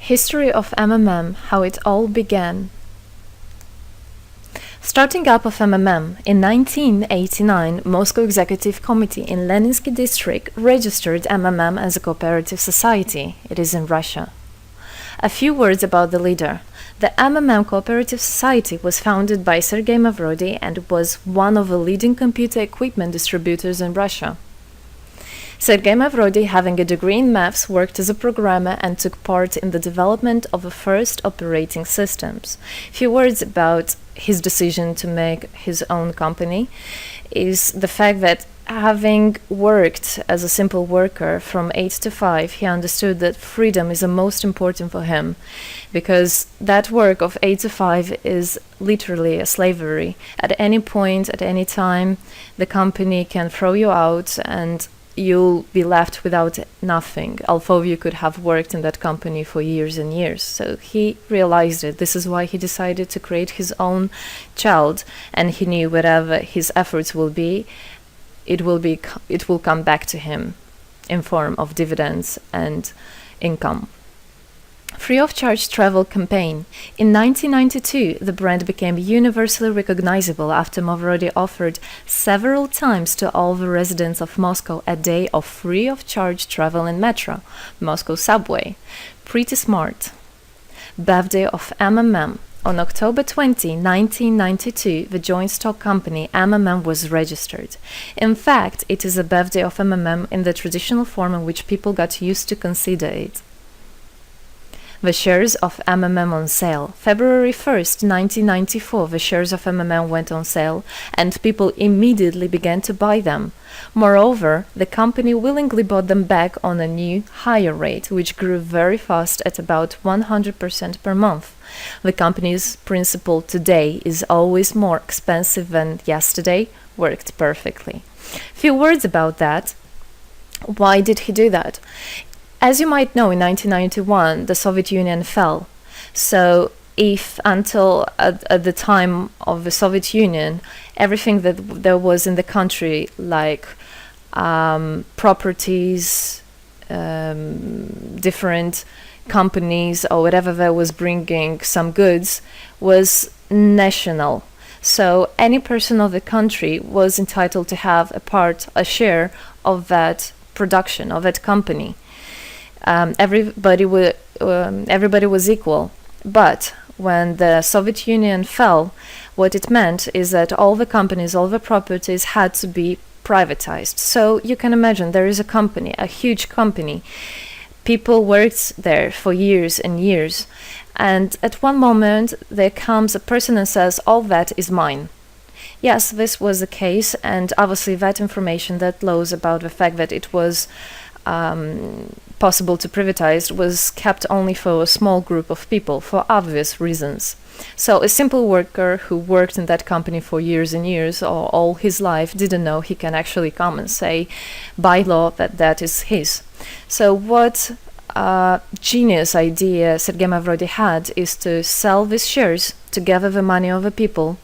History of MMM, how it all began. Starting up of MMM, in 1989, Moscow Executive Committee in Leninsky district registered MMM as a cooperative society. It is in Russia. A few words about the leader. The MMM Cooperative Society was founded by Sergei Mavrodi and was one of the leading computer equipment distributors in Russia. Sergei Mavrodi, having a degree in maths, worked as a programmer and took part in the development of the first operating systems. A few words about his decision to make his own company is the fact that having worked as a simple worker from 8 to 5, he understood that freedom is the most important for him, because that work of 8 to 5 is literally a slavery. At any point, at any time, the company can throw you out and you'll be left without nothing, although you could have worked in that company for years and years. So he realized it. This is why he decided to create his own child, and he knew whatever his efforts will be, it will come back to him in form of dividends and income. Free of charge travel campaign. In 1992, the brand became universally recognizable after Mavrodi offered several times to all the residents of Moscow a day of free of charge travel in metro, Moscow subway. Pretty smart. Birthday of MMM. On October 20, 1992, the joint stock company MMM was registered. In fact, it is a birthday of MMM in the traditional form in which people got used to consider it. The shares of MMM on sale. February 1st, 1994, the shares of MMM went on sale, and people immediately began to buy them. Moreover, the company willingly bought them back on a new, higher rate, which grew very fast at about 100% per month. The company's principle today is always more expensive than yesterday worked perfectly. Few words about that. Why did he do that? As you might know, in 1991, the Soviet Union fell. So if until at the time of the Soviet Union, everything that there was in the country, like properties, different companies, or whatever that was bringing some goods, was national. So any person of the country was entitled to have a share of that production, of that company. Everybody was equal. But when the Soviet Union fell, what it meant is that all the companies, all the properties had to be privatized. So you can imagine there is a company, a huge company. People worked there for years and years. And at one moment, there comes a person and says, all that is mine. Yes, this was the case. And obviously that information, that laws about the fact that it was possible to privatize was kept only for a small group of people for obvious reasons. So a simple worker who worked in that company for years and years or all his life didn't know he can actually come and say by law that that is his. So what genius idea Sergei Mavrodi had is to sell these shares to gather the money of the people,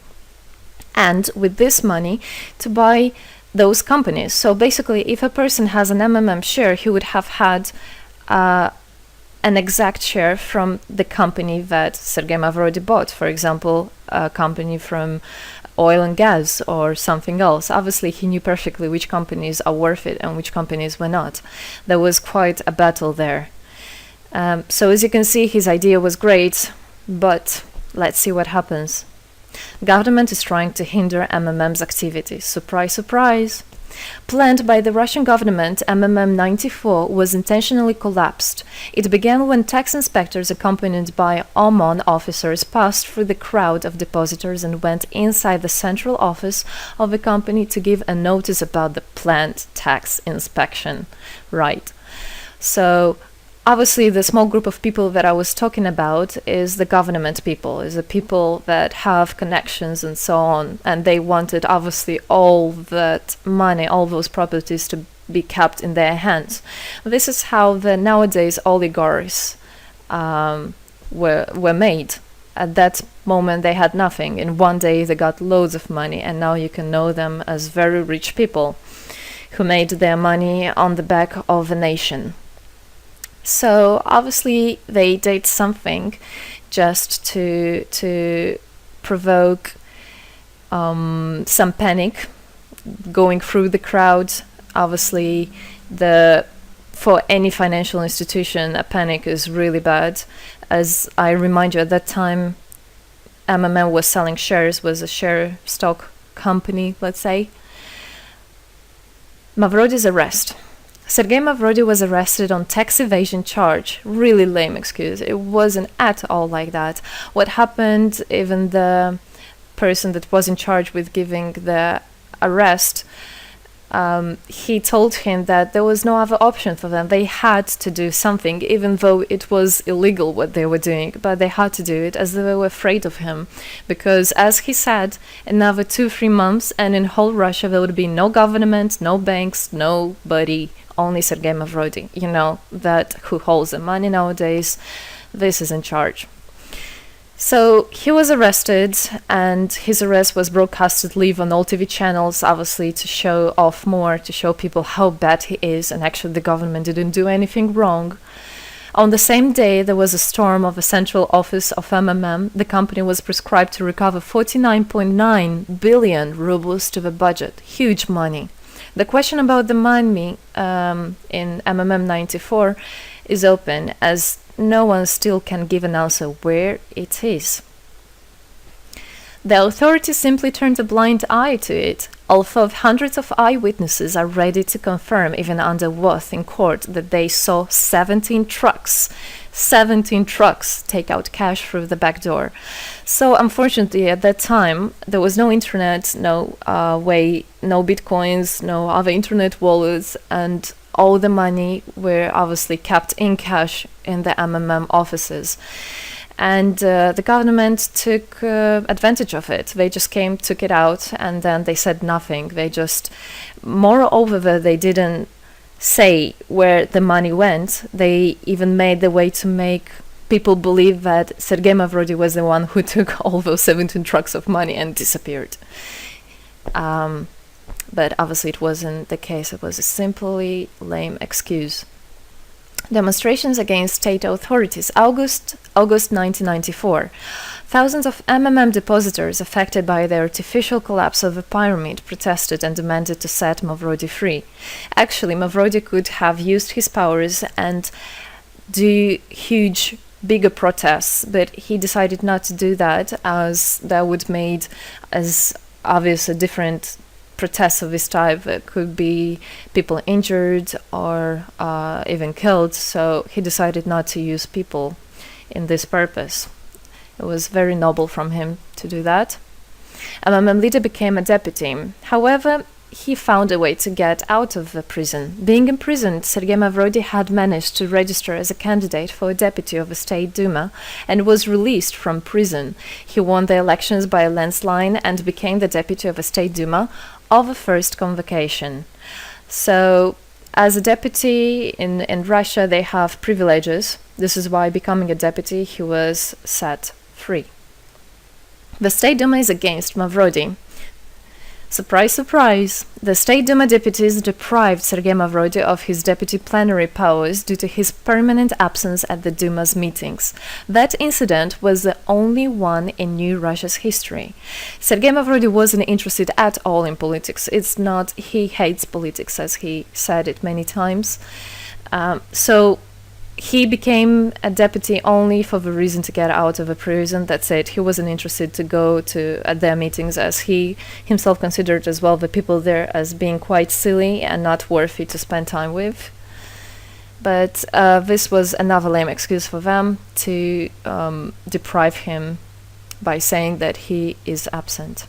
and with this money to buy those companies. So basically, if a person has an MMM share, he would have had an exact share from the company that Sergei Mavrodi bought. For example, a company from oil and gas or something else. Obviously, he knew perfectly which companies are worth it and which companies were not. There was quite a battle there. So as you can see, his idea was great, but let's see what happens. Government is trying to hinder MMM's activities. Surprise, surprise! Planned by the Russian government, MMM 94 was intentionally collapsed. It began when tax inspectors accompanied by OMON officers passed through the crowd of depositors and went inside the central office of the company to give a notice about the planned tax inspection. Right. So obviously, the small group of people that I was talking about is the government people, is the people that have connections and so on. And they wanted, obviously, all that money, all those properties to be kept in their hands. This is how the nowadays oligarchs were made. At that moment, they had nothing. In one day, they got loads of money. And now you can know them as very rich people who made their money on the back of a nation. So obviously they did something just to provoke some panic going through the crowd. Obviously, for any financial institution, a panic is really bad. As I remind you, at that time, MMM was selling shares, was a share stock company, let's say. Mavrody's arrest. Sergei Mavrody was arrested on tax evasion charge. Really lame excuse. It wasn't at all like that. What happened, even the person that was in charge with giving the arrest, he told him that there was no other option for them. They had to do something, even though it was illegal what they were doing, but they had to do it as they were afraid of him. Because, as he said, another 2-3 months and in whole Russia there would be no government, no banks, nobody, only Sergei Mavrody, that who holds the money nowadays. This is in charge. So he was arrested, and his arrest was broadcasted live on all TV channels, obviously to show off more, to show people how bad he is, and actually the government didn't do anything wrong. On the same day, there was a storm of the central office of MMM. The company was prescribed to recover 49.9 billion rubles to the budget. Huge money. The question about the money in MMM 94 is open, as no one still can give an answer where it is. The authorities simply turned a blind eye to it, although hundreds of eyewitnesses are ready to confirm, even under oath in court, that they saw 17 trucks take out cash through the back door. So unfortunately, at that time, there was no internet, no bitcoins, no other internet wallets, and all the money were obviously kept in cash in the MMM offices. And the government took advantage of it. They just came, took it out, and then they said nothing. Moreover, they didn't say where the money went. They even made the way to make people believe that Sergei Mavrody was the one who took all those 17 trucks of money and disappeared. But obviously it wasn't the case. It was a simply lame excuse. Demonstrations against state authorities. August 1994. Thousands of MMM depositors affected by the artificial collapse of the pyramid protested and demanded to set Mavrody free. Actually, Mavrody could have used his powers and do bigger protests, but he decided not to do that, as that would made as obvious a different protests of this type. Could be people injured or even killed, so he decided not to use people in this purpose. It was very noble from him to do that. MMM leader became a deputy. However, he found a way to get out of the prison. Being imprisoned, Sergei Mavrody had managed to register as a candidate for a deputy of the State Duma and was released from prison. He won the elections by a landslide and became the deputy of the State Duma of the first convocation. So, as a deputy in Russia, they have privileges. This is why, becoming a deputy, he was set free. The State Duma is against Mavrody. Surprise, surprise! The State Duma deputies deprived Sergei Mavrody of his deputy plenary powers due to his permanent absence at the Duma's meetings. That incident was the only one in New Russia's history. Sergei Mavrody wasn't interested at all in politics. It's not, he hates politics, as he said it many times. So he became a deputy only for the reason to get out of a prison. That's it. He wasn't interested to go to their meetings, as he himself considered as well the people there as being quite silly and not worthy to spend time with. But this was another lame excuse for them to deprive him by saying that he is absent.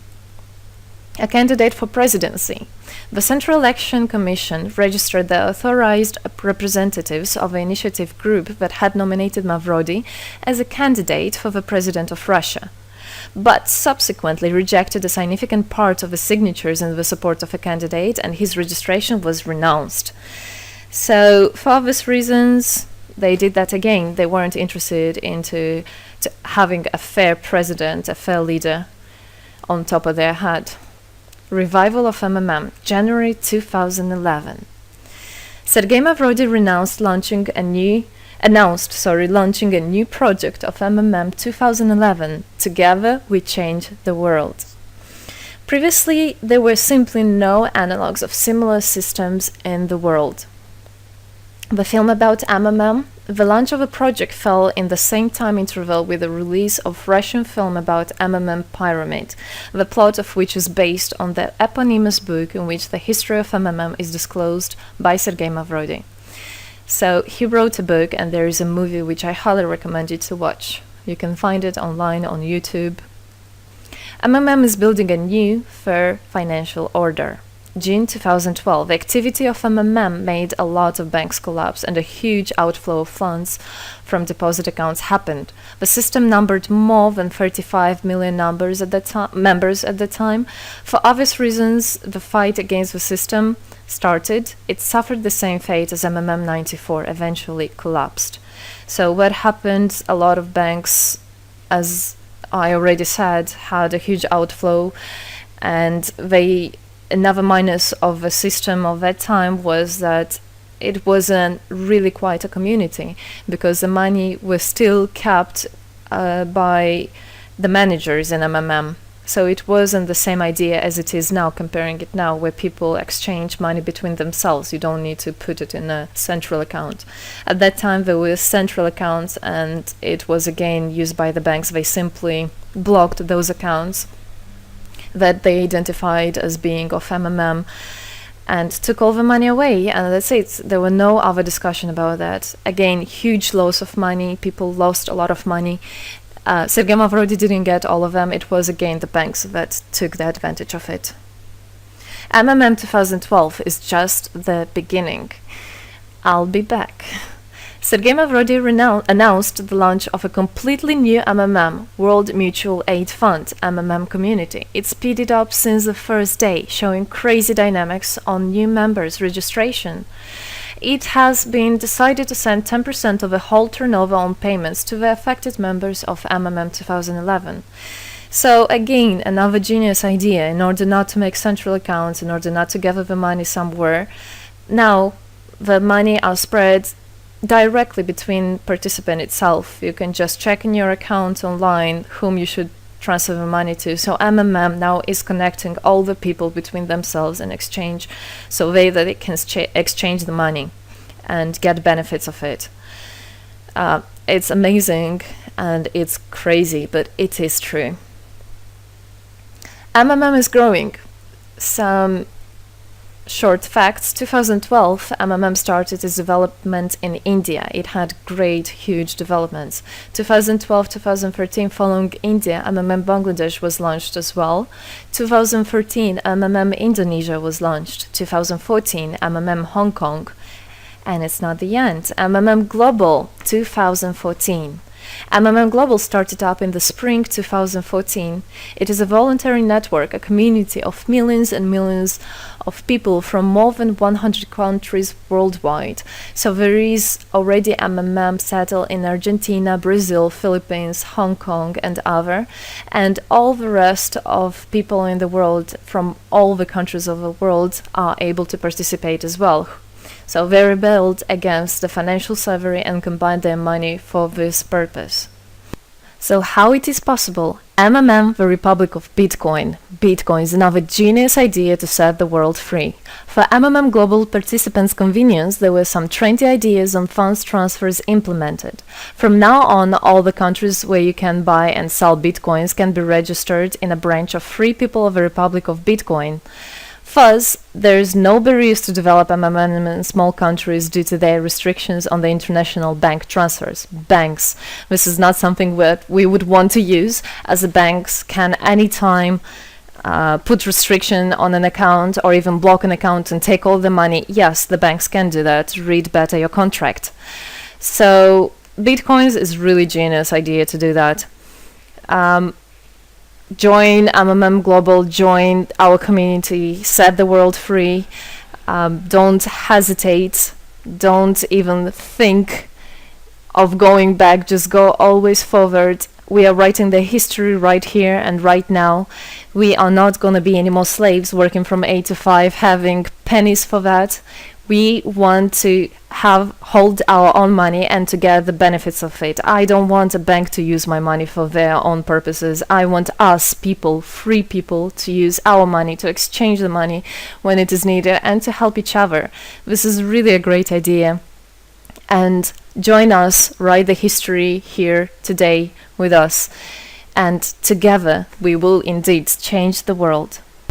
A candidate for presidency. The Central Election Commission registered the authorized representatives of the initiative group that had nominated Mavrody as a candidate for the president of Russia, but subsequently rejected a significant part of the signatures in the support of a candidate, and his registration was renounced. So, for obvious reasons, they did that again. They weren't interested into having a fair president, a fair leader on top of their head. Revival of MMM, January 2011. Sergei Mavrody renounced launching a new launching a new project of MMM 2011. Together we change the world. Previously, there were simply no analogues of similar systems in the world. The film about MMM, the launch of the project fell in the same time interval with the release of Russian film about MMM Pyramid, the plot of which is based on the eponymous book in which the history of MMM is disclosed by Sergei Mavrodi. So he wrote a book, and there is a movie which I highly recommend you to watch. You can find it online on YouTube. MMM is building a new, fair financial order. June 2012, the activity of MMM made a lot of banks collapse and a huge outflow of funds from deposit accounts happened. The system numbered more than 35 million members at the time. For obvious reasons, the fight against the system started. It suffered the same fate as MMM 94, eventually collapsed. So what happened? A lot of banks, as I already said, had a huge outflow, and another minus of the system of that time was that it wasn't really quite a community, because the money was still kept by the managers in MMM. So it wasn't the same idea as it is now, comparing it now, where people exchange money between themselves. You don't need to put it in a central account. At that time, there were central accounts, and it was again used by the banks. They simply blocked those accounts that they identified as being of MMM and took all the money away, and that's it. There were no other discussion about that. Again, huge loss of money. People lost a lot of money. Sergei Mavrodi didn't get all of them. It was again the banks that took the advantage of it. MMM 2012 is just the beginning. I'll be back. Sergei Mavrodi announced the launch of a completely new MMM, World Mutual Aid Fund, MMM community. It speeded up since the first day, showing crazy dynamics on new members' registration. It has been decided to send 10% of the whole turnover on payments to the affected members of MMM 2011. So again, another genius idea. In order not to make central accounts, in order not to gather the money somewhere, now the money are spread directly between participant itself. You can just check in your account online whom you should transfer the money to. So MMM now is connecting all the people between themselves and exchange, so that they can exchange the money and get benefits of it. It's amazing and it's crazy, but it is true. MMM is growing. Some short facts. 2012, MMM started its development in India. It had great, huge developments. 2012-2013, following India, MMM Bangladesh was launched as well. 2013, MMM Indonesia was launched. 2014, MMM Hong Kong. And it's not the end. MMM Global, 2014. MMM Global started up in the spring 2014. It is a voluntary network, a community of millions and millions of people from more than 100 countries worldwide. So there is already MMM settled in Argentina, Brazil, Philippines, Hong Kong, and other. And all the rest of people in the world from all the countries of the world are able to participate as well. So they rebelled against the financial slavery and combined their money for this purpose. So how it is possible? MMM, the Republic of Bitcoin. Bitcoin is another genius idea to set the world free. For MMM Global participants' convenience, there were some trendy ideas on funds transfers implemented. From now on, all the countries where you can buy and sell Bitcoins can be registered in a branch of Free People of the Republic of Bitcoin. Thus, there is no barriers to develop MMM in small countries due to their restrictions on the international bank transfers. Banks. This is not something that we would want to use, as the banks can anytime put restriction on an account or even block an account and take all the money. Yes, the banks can do that. Read better your contract. So, Bitcoins is really genius idea to do that. Join MMM Global, join our community, set the world free. Don't hesitate, don't even think of going back, just go always forward. We are writing the history right here and right now. We are not going to be any more slaves working from 8 to 5, having pennies for that. We want to hold our own money and to get the benefits of it. I don't want a bank to use my money for their own purposes. I want us people, free people, to use our money, to exchange the money when it is needed, and to help each other. This is really a great idea. And join us, write the history here today with us, and together we will indeed change the world.